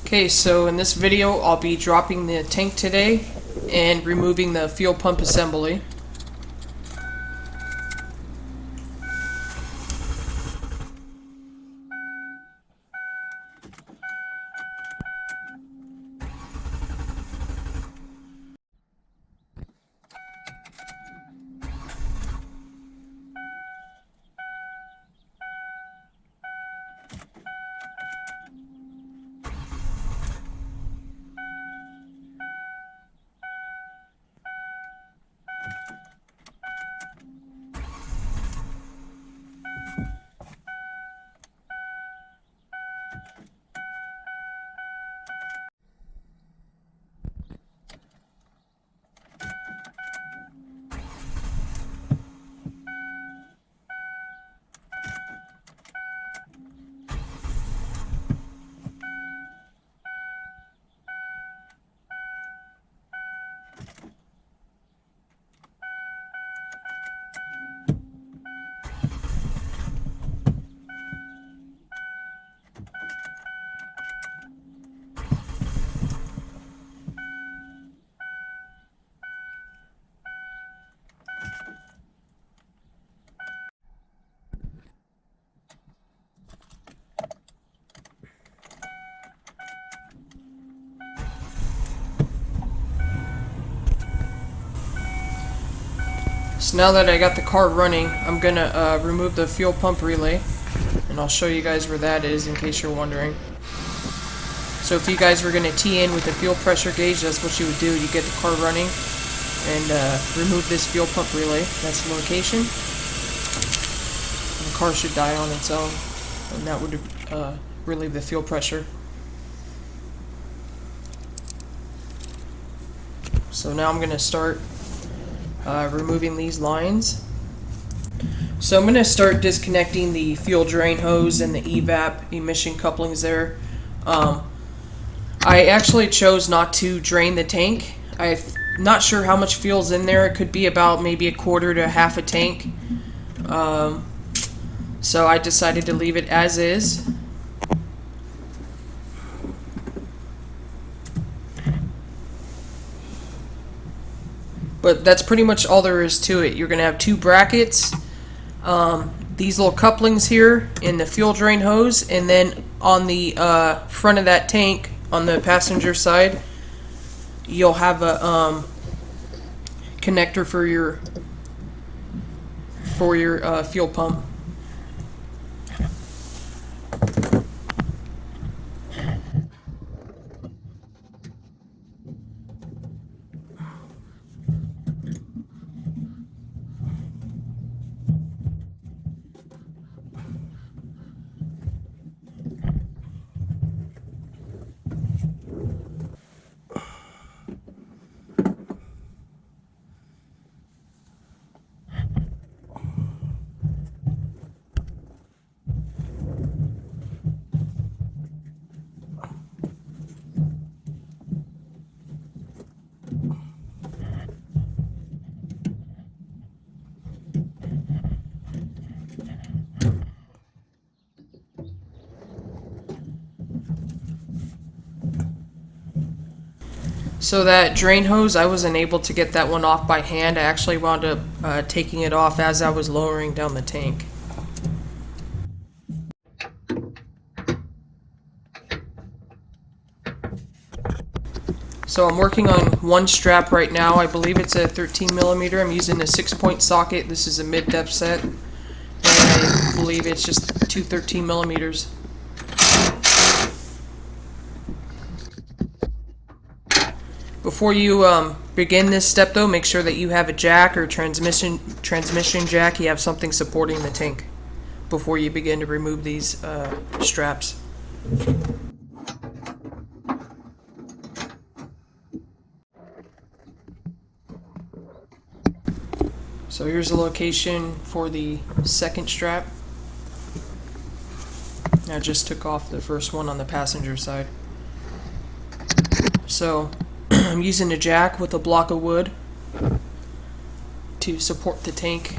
Okay, so in this video I'll be dropping the tank today and removing the fuel pump assembly. So now that I got the car running, I'm gonna remove the fuel pump relay, and I'll show you guys where that is in case you're wondering. So if you guys were gonna tee in with the fuel pressure gauge, that's what you would do. You get the car running and remove this fuel pump relay. That's the location. And the car should die on its own, and that would relieve the fuel pressure. So now I'm gonna start removing these lines. So I'm going to start disconnecting the fuel drain hose and the evap emission couplings there. I actually chose not to drain the tank. I'm not sure how much fuel's in there. It could be about maybe a quarter to half a tank. So I decided to leave it as is. But that's pretty much all there is to it. You're going to have two brackets, these little couplings here in the fuel drain hose, and then on the front of that tank, on the passenger side, you'll have a connector for your fuel pump. So that drain hose, I wasn't able to get that one off by hand. I actually wound up taking it off as I was lowering down the tank. So I'm working on one strap right now. I believe it's a 13 millimeter. I'm using a 6-point socket. This is a mid-depth set. And I believe it's just two 13 millimeters. Before you begin this step though, make sure that you have a jack or transmission jack. You have something supporting the tank before you begin to remove these straps. So here's the location for the second strap. I just took off the first one on the passenger side. So I'm using a jack with a block of wood to support the tank.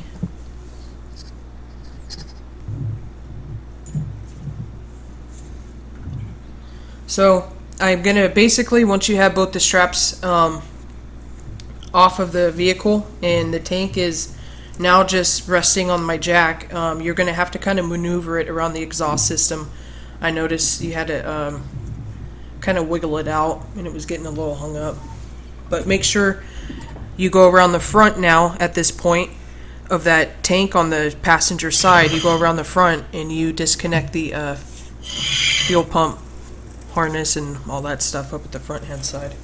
So I'm gonna basically, once you have both the straps off of the vehicle and the tank is now just resting on my jack, you're gonna have to kind of maneuver it around the exhaust system. I noticed you had to kind of wiggle it out and it was getting a little hung up. But make sure you go around the front now at this point of that tank on the passenger side. You go around the front and you disconnect the fuel pump harness and all that stuff up at the front hand side.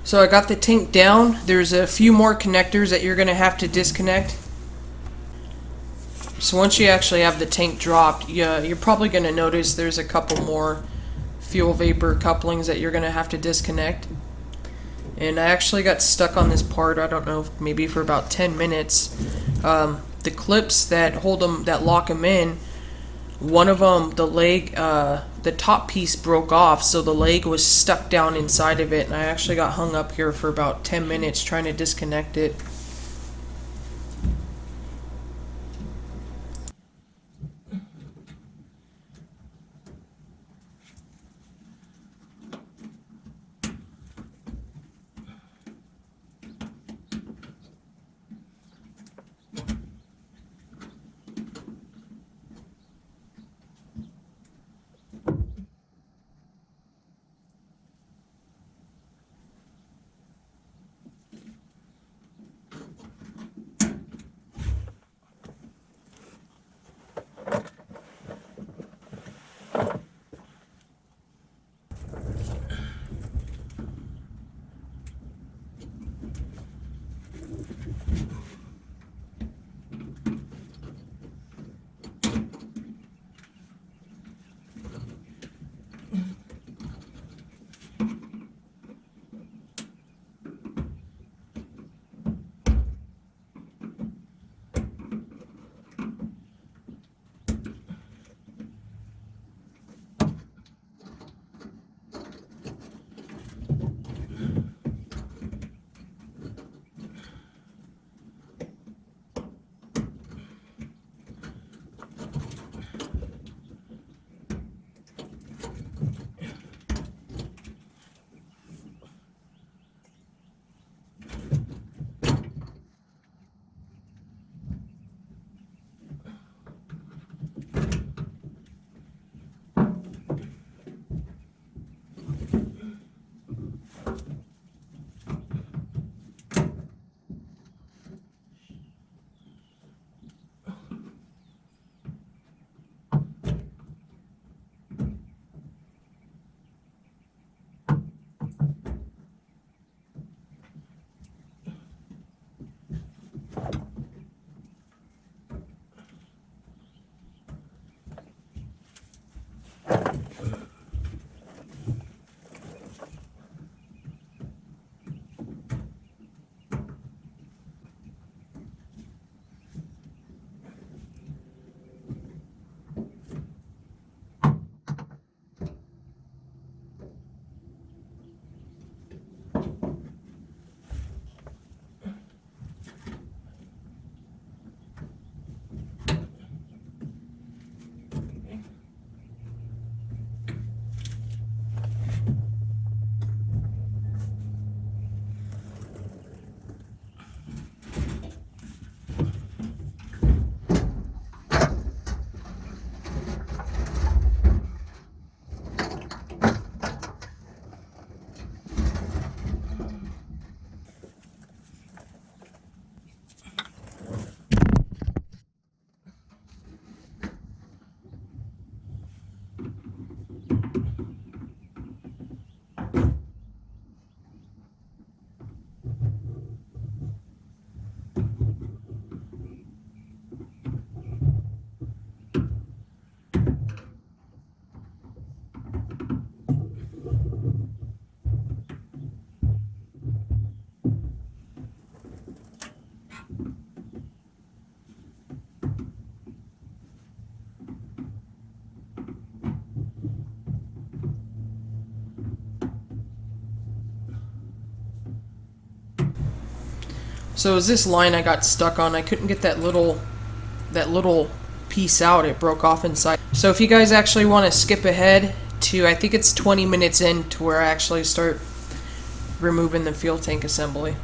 So I got the tank down. There's a few more connectors that you're going to have to disconnect. So once you actually have the tank dropped, you're probably going to notice there's a couple more fuel vapor couplings that you're going to have to disconnect. And I actually got stuck on this part, I don't know, maybe for about 10 minutes. The clips that hold them, that lock them in, one of them, the leg, the top piece broke off, so the leg was stuck down inside of it, and I actually got hung up here for about 10 minutes trying to disconnect it. So it was this line I got stuck on. I couldn't get that little piece out. It broke off inside. So if you guys actually want to skip ahead to, I think it's 20 minutes in to where I actually start removing the fuel tank assembly.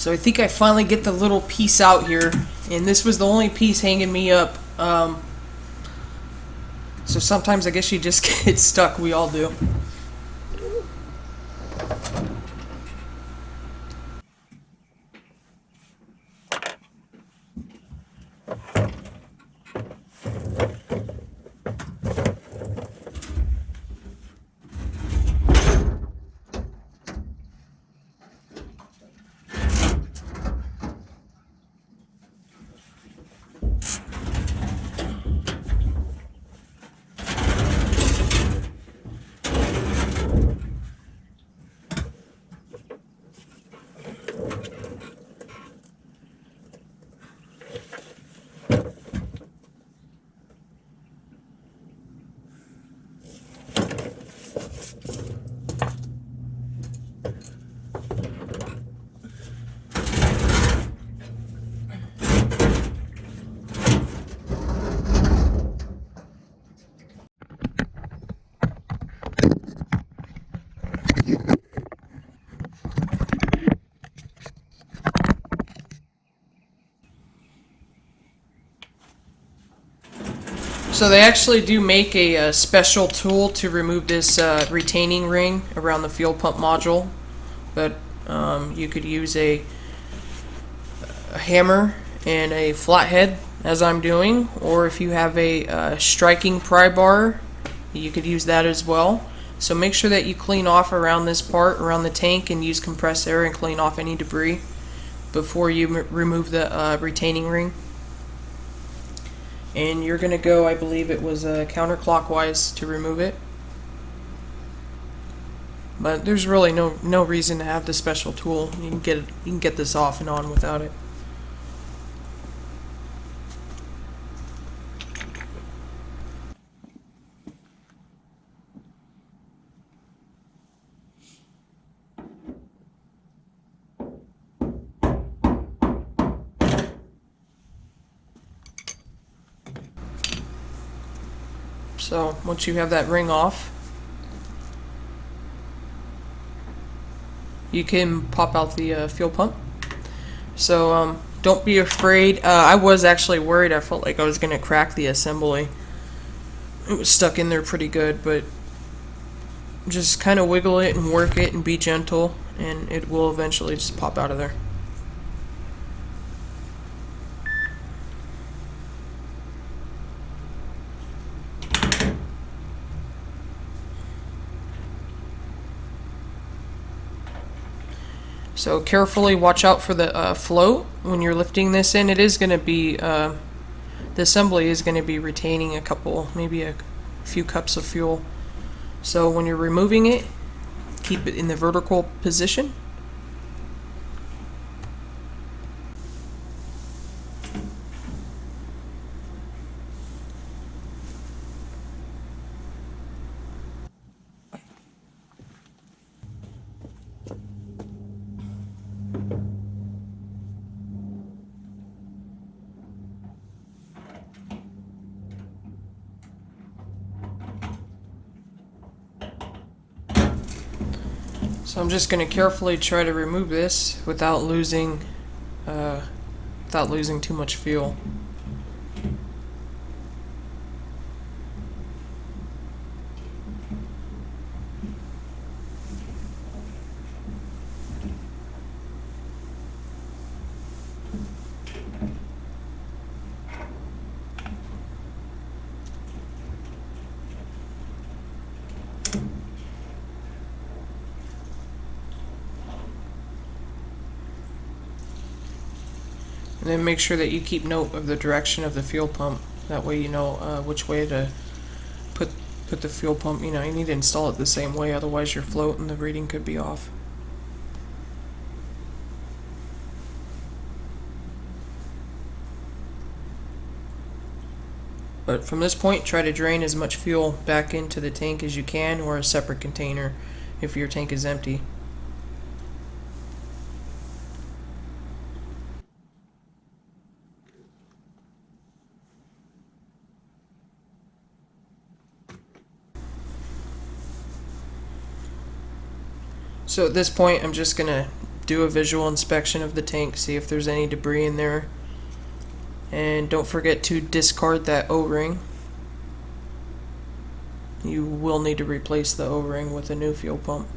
So I think I finally get the little piece out here, and this was the only piece hanging me up. So sometimes I guess you just get stuck. We all do. So they actually do make a special tool to remove this retaining ring around the fuel pump module, but you could use a hammer and a flathead, as I'm doing, or if you have a striking pry bar, you could use that as well. So make sure that you clean off around this part, around the tank, and use compressed air and clean off any debris before you remove the retaining ring. And you're going to go, I believe it was counterclockwise to remove it. But there's really no reason to have the special tool. You can get this off and on without it. So once you have that ring off, you can pop out the fuel pump. So don't be afraid. I was actually worried. I felt like I was going to crack the assembly. It was stuck in there pretty good, but just kind of wiggle it and work it and be gentle, and it will eventually just pop out of there. So carefully watch out for the float when you're lifting this in. It is going to be, the assembly is going to be retaining maybe a few cups of fuel. So when you're removing it, keep it in the vertical position. So I'm just going to carefully try to remove this without losing too much fuel. And then make sure that you keep note of the direction of the fuel pump. That way you know which way to put the fuel pump. You need to install it the same way, otherwise your float and the reading could be off. But from this point, try to drain as much fuel back into the tank as you can, or a separate container if your tank is empty. So at this point, I'm just going to do a visual inspection of the tank, see if there's any debris in there. And don't forget to discard that O-ring. You will need to replace the O-ring with a new fuel pump.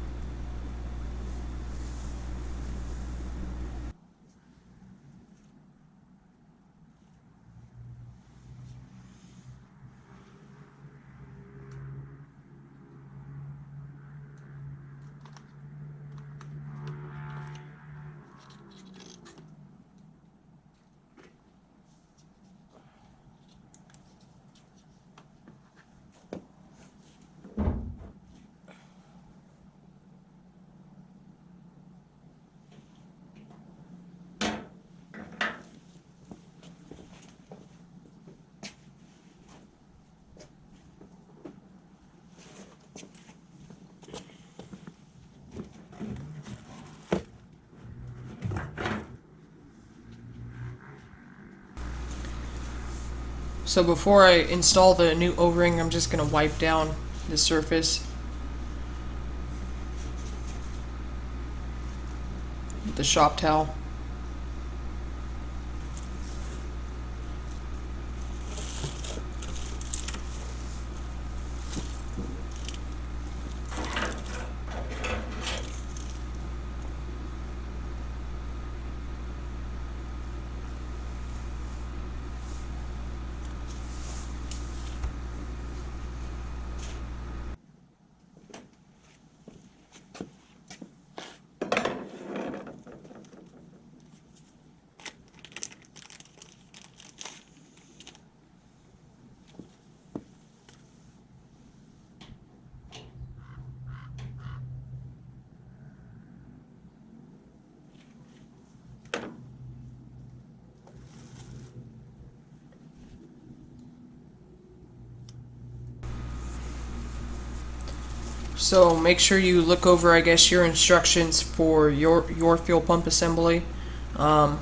So before I install the new O-ring, I'm just going to wipe down the surface with the shop towel. So make sure you look over, I guess, your instructions for your fuel pump assembly. I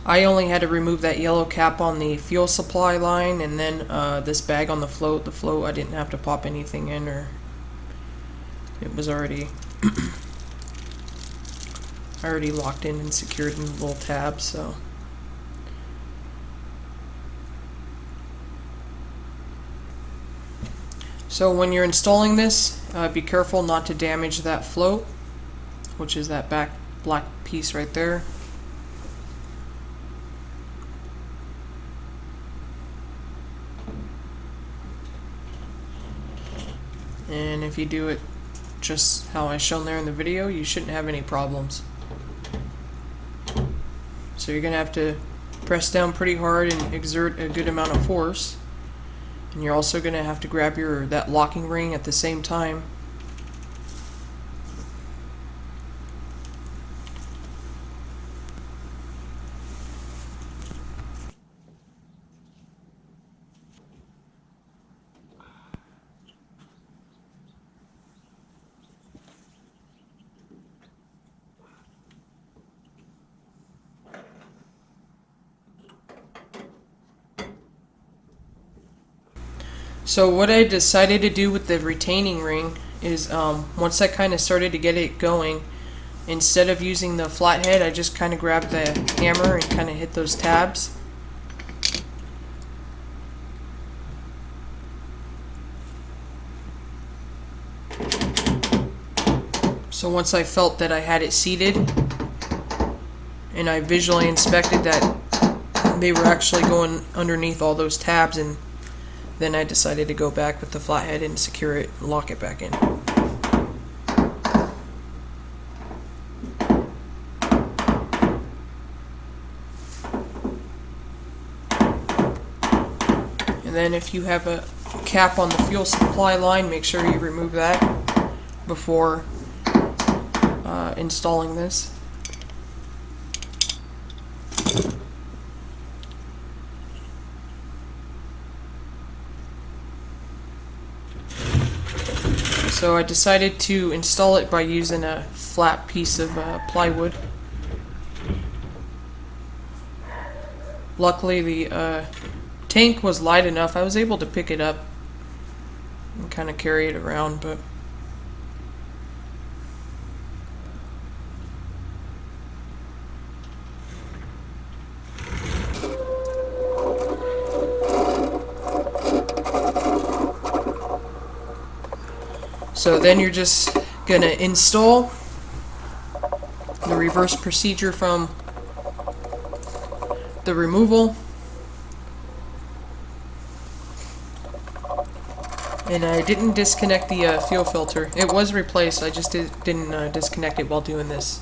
only had to remove that yellow cap on the fuel supply line, and then this bag on the float. The float, I didn't have to pop anything in, or it was already already locked in and secured in the little tab. So when you're installing this, be careful not to damage that float, which is that back black piece right there. And if you do it just how I shown there in the video, you shouldn't have any problems. So you're going to have to press down pretty hard and exert a good amount of force. And you're also going to have to grab that locking ring at the same time. So what I decided to do with the retaining ring is once I kind of started to get it going, instead of using the flathead, I just kind of grabbed the hammer and kind of hit those tabs. So once I felt that I had it seated and I visually inspected that they were actually going underneath all those tabs, and then I decided to go back with the flathead and secure it and lock it back in. And then if you have a cap on the fuel supply line, make sure you remove that before installing this. So I decided to install it by using a flat piece of plywood. Luckily the tank was light enough, I was able to pick it up and kind of carry it around, but So then you're just going to install the reverse procedure from the removal. And I didn't disconnect the fuel filter. It was replaced, I just didn't disconnect it while doing this.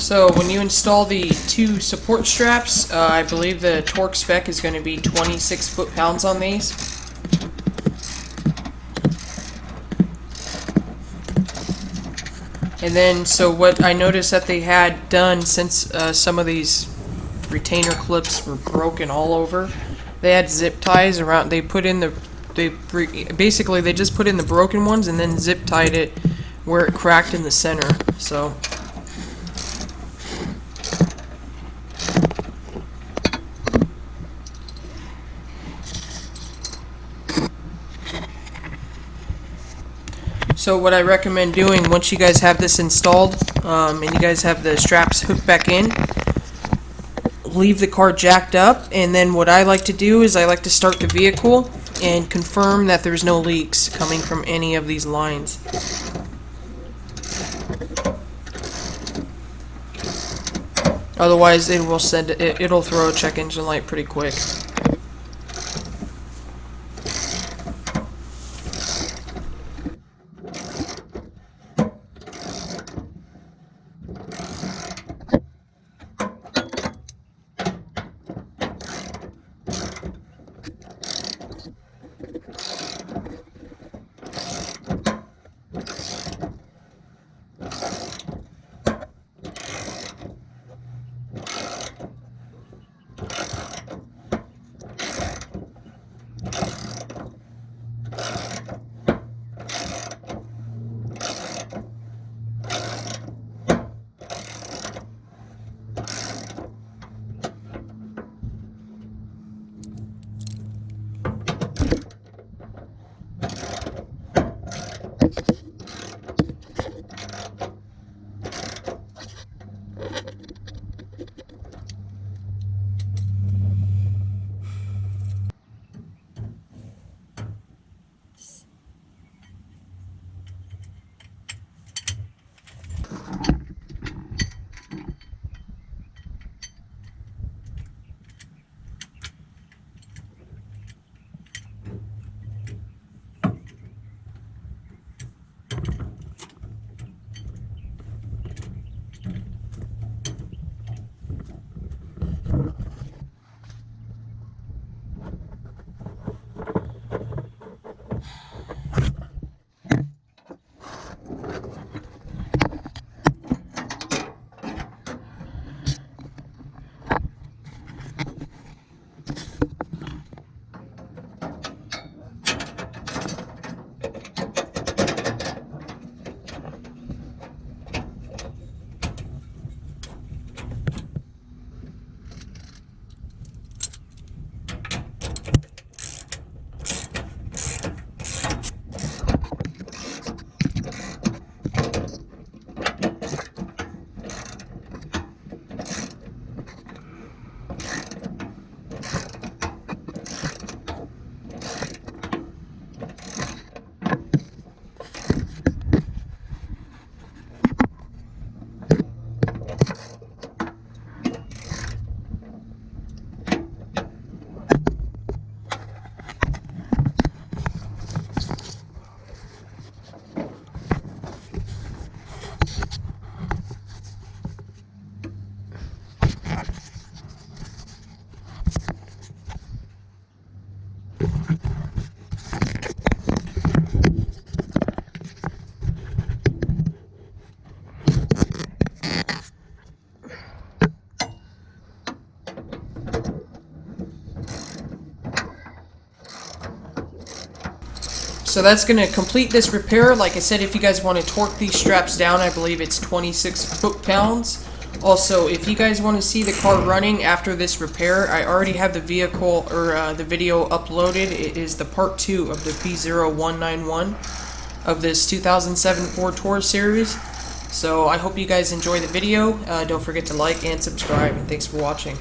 So when you install the two support straps, I believe the torque spec is going to be 26 foot-pounds on these. And then, so what I noticed that they had done, since some of these retainer clips were broken all over, they had zip ties around. They put in basically they just put in the broken ones and then zip tied it where it cracked in the center. So. So what I recommend doing once you guys have this installed, and you guys have the straps hooked back in, leave the car jacked up, and then what I like to do is I like to start the vehicle and confirm that there's no leaks coming from any of these lines. Otherwise, it'll throw a check engine light pretty quick. So that's going to complete this repair. Like I said, if you guys want to torque these straps down, I believe it's 26 foot-pounds. Also, if you guys want to see the car running after this repair, I already have the vehicle or the video uploaded. It is the part 2 of the P0191 of this 2007 Ford Taurus series. So I hope you guys enjoy the video. Don't forget to like and subscribe, and thanks for watching.